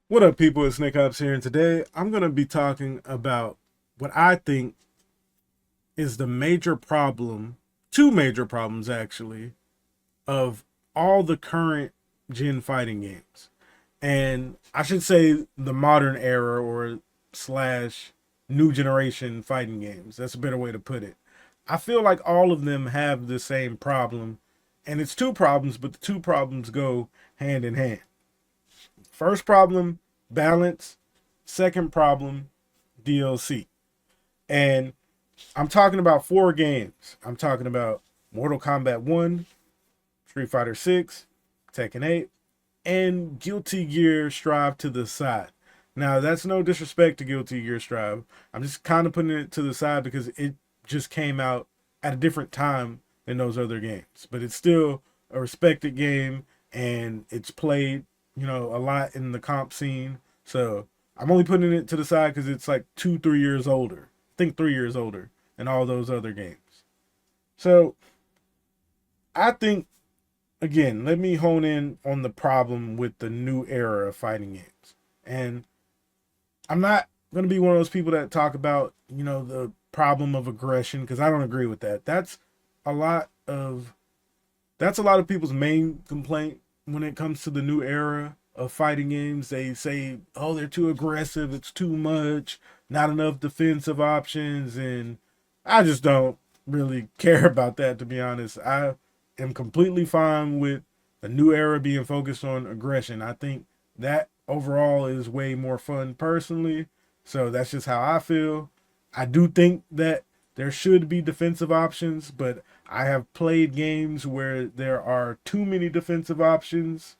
What up, people? It's Nickopz here, and today I'm going to be talking about what I think is the major problem, two major problems actually, of all the current gen fighting games. And I should say the modern era or slash new generation fighting games. That's a better way to put it. I feel like all of them have the same problem, and it's two problems, but the two problems go hand in hand. First problem, balance. Second problem, DLC. And I'm talking about four games. I'm talking about Mortal Kombat 1, Street Fighter 6, Tekken 8, and Guilty Gear Strive to the side. Now, that's no disrespect to Guilty Gear Strive. I'm just kind of putting it to the side because it just came out at a different time than those other games. But it's still a respected game and it's played, a lot in the comp scene. So I'm only putting it to the side because it's like 2, 3 years older. I think 3 years older than all those other games. So I think, again, let me hone in on the problem with the new era of fighting games. And I'm not going to be one of those people that talk about, the problem of aggression because I don't agree with that. A lot of that's a lot of people's main complaint when it comes to the new era of fighting games. They say, "Oh, they're too aggressive. It's too much. Not enough defensive options." And I just don't really care about that, to be honest. I am completely fine with a new era being focused on aggression. I think that overall is way more fun personally. So that's just how I feel. I do think that there should be defensive options, but I have played games where there are too many defensive options,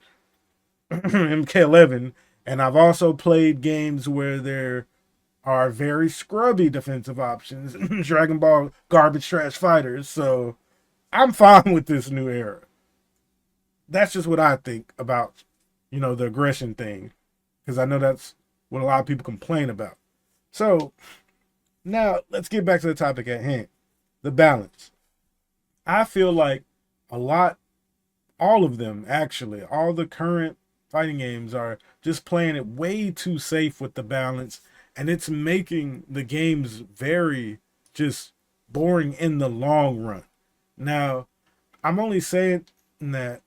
MK11, and I've also played games where there are very scrubby defensive options, Dragon Ball garbage trash fighters. So I'm fine with this new era. That's just what I think about, the aggression thing, because I know that's what a lot of people complain about. So now let's get back to the topic at hand, the balance. I feel like a lot, all of them actually, all the current fighting games are just playing it way too safe with the balance, and it's making the games very just boring in the long run. Now, I'm only saying that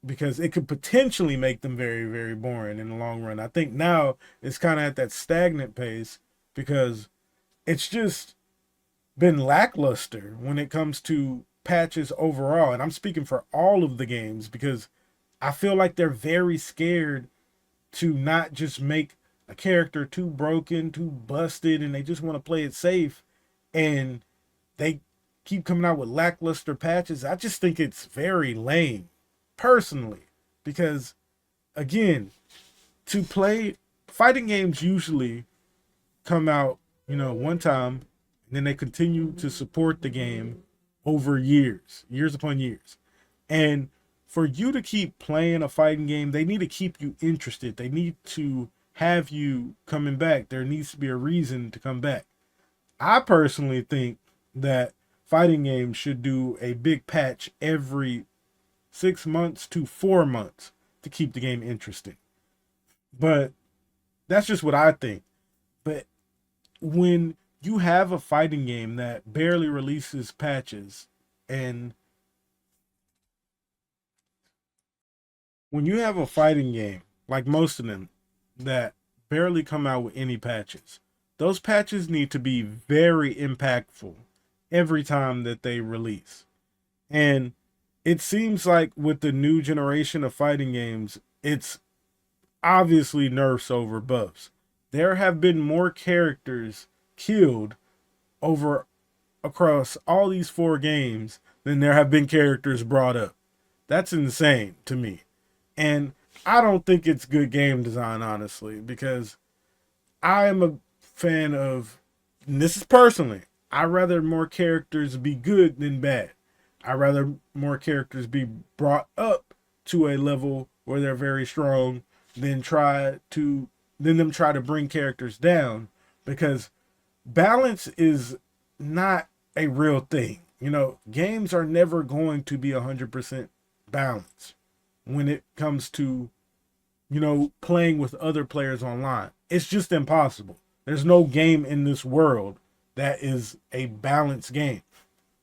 because it could potentially make them very, very boring in the long run. I think now it's kind of at that stagnant pace because it's just been lackluster when it comes to patches overall. And I'm speaking for all of the games because I feel like they're very scared to not just make a character too broken, too busted, and they just want to play it safe. And they keep coming out with lackluster patches. I just think it's very lame, personally, because again, to play fighting games usually come out, one time, and then they continue to support the game over years, years upon years. And for you to keep playing a fighting game, they need to keep you interested. They need to have you coming back. There needs to be a reason to come back. I personally think that fighting games should do a big patch every 6 months to 4 months to keep the game interesting. But that's just what I think. But when you have a fighting game that barely releases patches, and when you have a fighting game, like most of them, that barely come out with any patches, those patches need to be very impactful every time that they release. And it seems like with the new generation of fighting games, it's obviously nerfs over buffs. There have been more characters killed over across all these four games than there have been characters brought up. That's insane to me. And I don't think it's good game design, honestly, because I am a fan of, and this is personally, I rather more characters be good than bad. I rather more characters be brought up to a level where they're very strong than them try to bring characters down, because balance is not a real thing. Games are never going to be 100% balanced when it comes to playing with other players online. It's just impossible. There's no game in this world that is a balanced game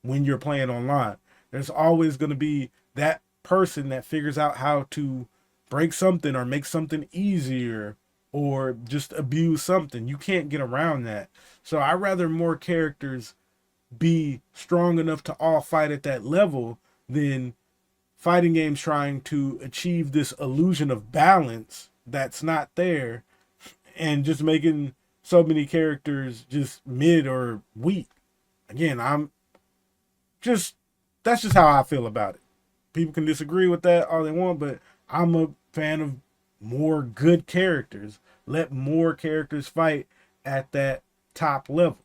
when you're playing online. There's always going to be that person that figures out how to break something or make something easier or just abuse something. You can't get around that. So I rather more characters be strong enough to all fight at that level than fighting games trying to achieve this illusion of balance that's not there and just making so many characters just mid or weak. Again, I'm just that's just how I feel about it. People can disagree with that all they want, but I'm a fan of more good characters. Let more characters fight at that top level.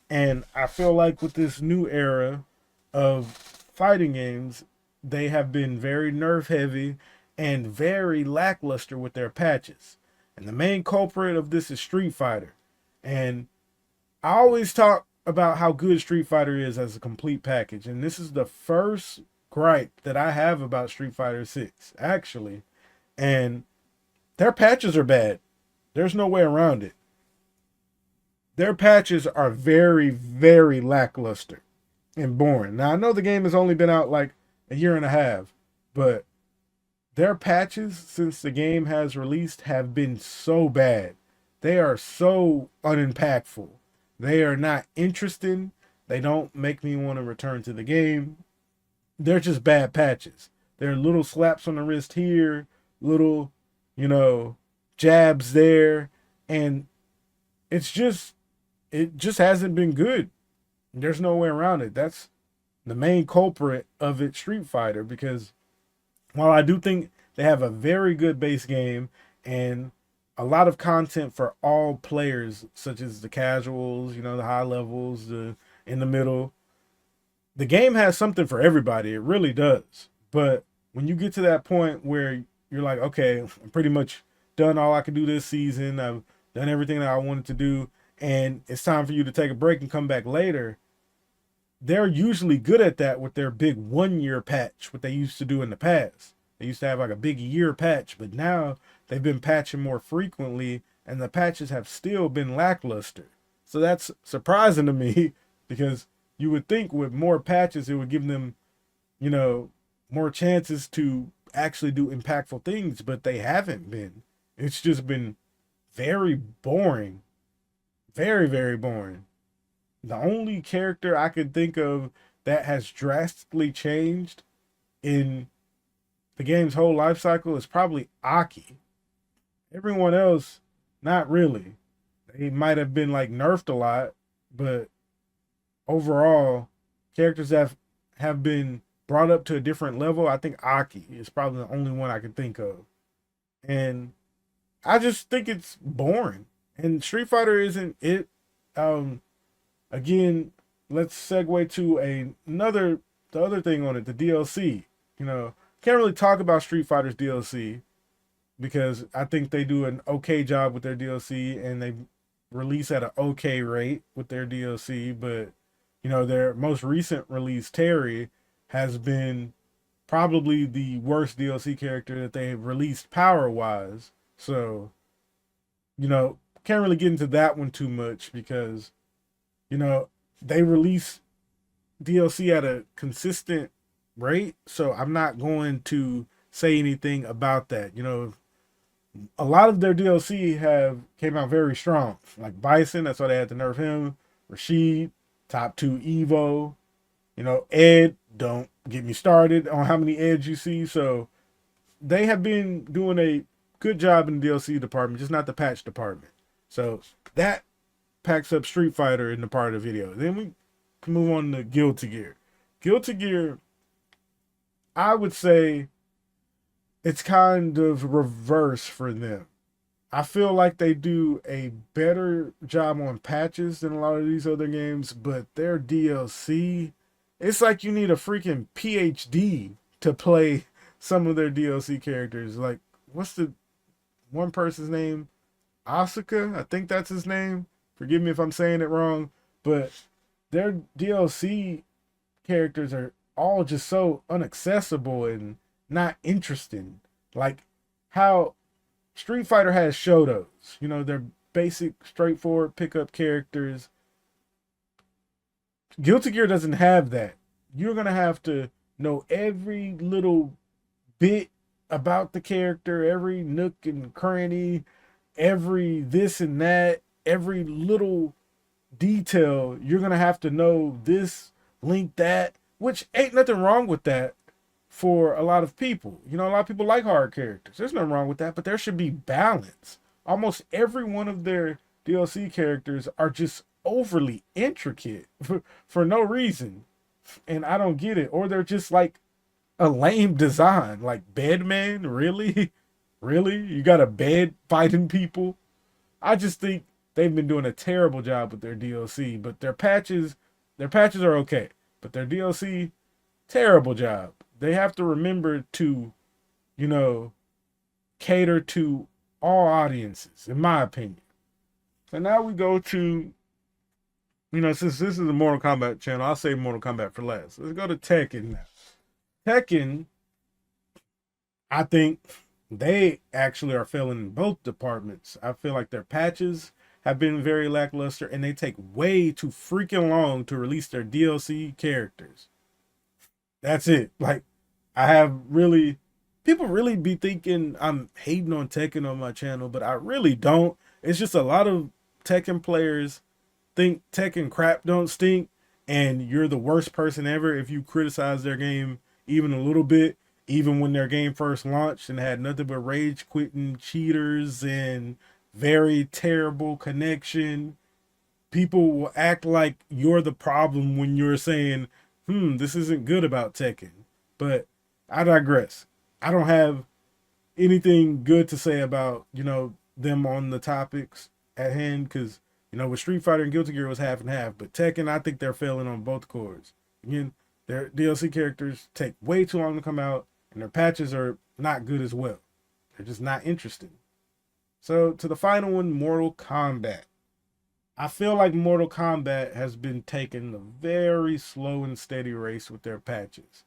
And I feel like with this new era of fighting games, they have been very nerf heavy and very lackluster with their patches. And the main culprit of this is Street Fighter. And I always talk about how good Street Fighter is as a complete package. And this is the first gripe that I have about Street Fighter 6, actually. And their patches are bad. There's no way around it. Their patches are very, very lackluster and boring. Now, I know the game has only been out like a year and a half, but their patches since the game has released have been so bad. They are so unimpactful. They are not interesting. They don't make me want to return to the game. They're just bad patches. They're little slaps on the wrist here, little, jabs there, and it just hasn't been good. There's no way around it. That's the main culprit of it, Street Fighter, because while I do think they have a very good base game and a lot of content for all players, such as the casuals, the high levels, the in the middle, the game has something for everybody. It really does. But when you get to that point where you're like, okay, I'm pretty much done all I can do this season. I've done everything that I wanted to do, and it's time for you to take a break and come back later. They're usually good at that with their big 1 year patch, what they used to do in the past. They used to have like a big year patch, but now they've been patching more frequently, and the patches have still been lackluster. So that's surprising to me because you would think with more patches, it would give them, more chances to actually do impactful things, but they haven't been. It's just been very boring. Very, very boring. The only character I can think of that has drastically changed in the game's whole life cycle is probably Aki. Everyone else, not really. They might have been like nerfed a lot, but overall, characters that have been brought up to a different level, I think Aki is probably the only one I can think of. And I just think it's boring. And Street Fighter isn't it. Again, let's segue to the other thing on it, the DLC. Can't really talk about Street Fighter's DLC because I think they do an okay job with their DLC and they release at an okay rate with their DLC. But their most recent release, Terry, has been probably the worst DLC character that they have released power wise. So, can't really get into that one too much because, they release DLC at a consistent rate. So I'm not going to say anything about that. A lot of their DLC have came out very strong. Like Bison, that's why they had to nerf him. Rashid, top 2 Evo. Ed, don't get me started on how many Eds you see. So they have been doing a good job in the DLC department, just not the patch department. So that packs up Street Fighter in the part of the video. Then we can move on to Guilty Gear. Guilty Gear, I would say it's kind of reverse for them. I feel like they do a better job on patches than a lot of these other games, but their DLC, it's like you need a freaking PhD to play some of their DLC characters. Like, what's the one person's name? Asuka, I think that's his name. Forgive me if I'm saying it wrong, but their DLC characters are all just so inaccessible and not interesting. Like how Street Fighter has Shotos. You know, they're basic, straightforward pickup characters. Guilty Gear doesn't have that. You're gonna have to know every little bit about the character, every nook and cranny, every this and that, every little detail. You're gonna have to know this, link that, which ain't nothing wrong with that for a lot of people. You know, a lot of people like hard characters. There's nothing wrong with that, but there should be balance. Almost every one of their DLC characters are just overly intricate for no reason. And I don't get it. Or they're just like a lame design. Like Bedman, really? Really? You got a bed fighting people? I just think they've been doing a terrible job with their DLC, but their patches are okay. But their DLC, terrible job. They have to remember to, you know, cater to all audiences, in my opinion. So now we go to, since this is a Mortal Kombat channel, I'll save Mortal Kombat for last. Let's go to Tekken now. Tekken, I think they actually are failing in both departments. I feel like their patches have been very lackluster and they take way too freaking long to release their DLC characters. That's it. Like, I have really, people really be thinking I'm hating on Tekken on my channel, but I really don't. It's just a lot of Tekken players think Tekken crap don't stink, and you're the worst person ever if you criticize their game even a little bit, even when their game first launched and had nothing but rage quitting cheaters and very terrible connection. People will act like you're the problem when you're saying, this isn't good about Tekken. But I digress. I don't have anything good to say about, them on the topics at hand because, with Street Fighter and Guilty Gear was half and half. But Tekken, I think they're failing on both chords. Again, their DLC characters take way too long to come out and their patches are not good as well. They're just not interesting. So to the final one, Mortal Kombat. I feel like Mortal Kombat has been taking a very slow and steady race with their patches.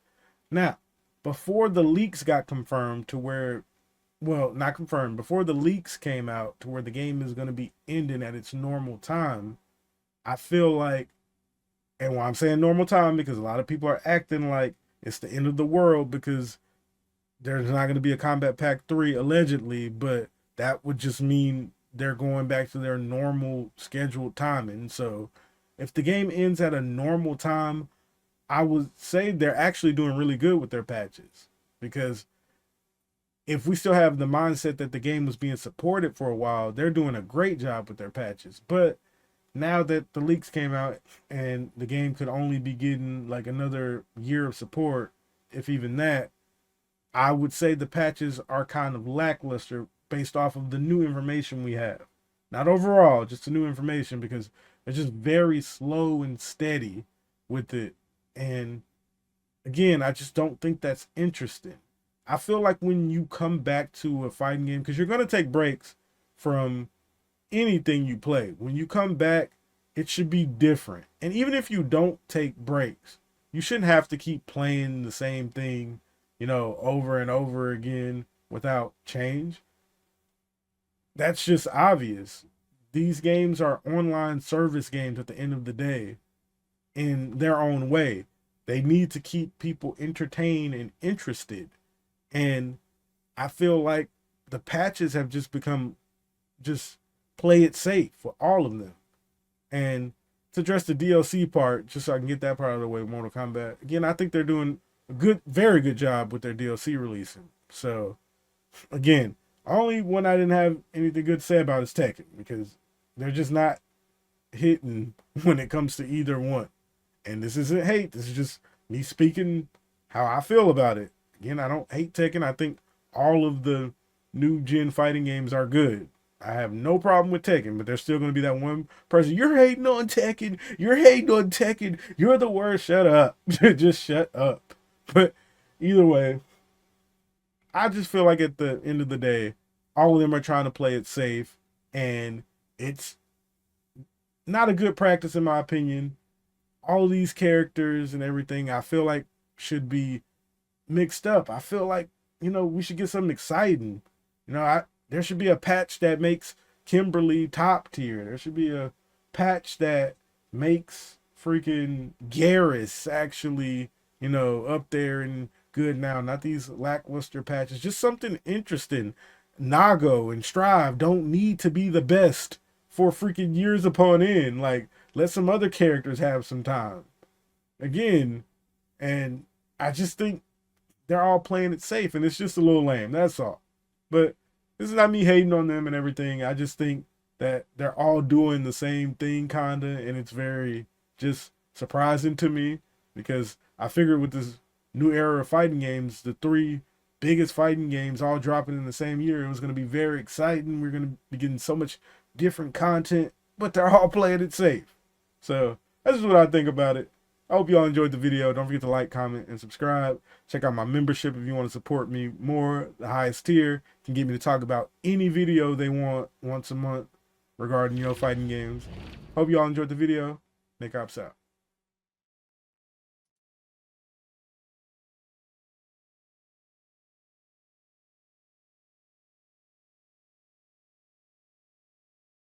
Now, before the leaks got confirmed to where, well, not confirmed, before the leaks came out to where the game is going to be ending at its normal time, I feel like, and why I'm saying normal time, because a lot of people are acting like it's the end of the world because there's not going to be a Combat Pack 3 allegedly, but that would just mean they're going back to their normal scheduled timing. So if the game ends at a normal time, I would say they're actually doing really good with their patches. Because if we still have the mindset that the game was being supported for a while, they're doing a great job with their patches. But now that the leaks came out and the game could only be getting like another year of support, if even that, I would say the patches are kind of lackluster based off of the new information we have. Not overall, just the new information because they're just very slow and steady with it. And again, I just don't think that's interesting. I feel like when you come back to a fighting game, because you're going to take breaks from anything you play. When you come back, it should be different. And even if you don't take breaks, you shouldn't have to keep playing the same thing, over and over again without change. That's just obvious. These games are online service games at the end of the day in their own way. They need to keep people entertained and interested. And I feel like the patches have just become just play it safe for all of them. And to address the DLC part, just so I can get that part out of the way, Mortal Kombat, again, I think they're doing a good, very good job with their DLC releasing. So, again, only one I didn't have anything good to say about is Tekken because they're just not hitting when it comes to either one. And this isn't hate. This is just me speaking how I feel about it. Again, I don't hate Tekken. I think all of the new gen fighting games are good. I have no problem with Tekken, but there's still going to be that one person. You're hating on Tekken. You're hating on Tekken. You're the worst. Shut up. Just shut up. But either way, I just feel like at the end of the day, all of them are trying to play it safe, and it's not a good practice in my opinion. All these characters and everything, I feel like should be mixed up. I feel like, we should get something exciting. there should be a patch that makes Kimberly top tier. There should be a patch that makes freaking Garrus actually, you know, up there and good now. Not these lackluster patches. Just something interesting. Nago and Strive don't need to be the best for freaking years upon end. Like, let some other characters have some time. Again, and I just think they're all playing it safe, and it's just a little lame. That's all. But this is not me hating on them and everything. I just think that they're all doing the same thing, kinda, and it's very just surprising to me because I figured with this new era of fighting games, the three biggest fighting games all dropping in the same year, it was going to be very exciting. We're going to be getting so much different content, but they're all playing it safe. So that's just what I think about it. I hope you all enjoyed the video. Don't forget to like, comment, and subscribe. Check out my membership if you want to support me more. The highest tier can get me to talk about any video they want once a month regarding, you know, fighting games. Hope you all enjoyed the video. Nickopz out.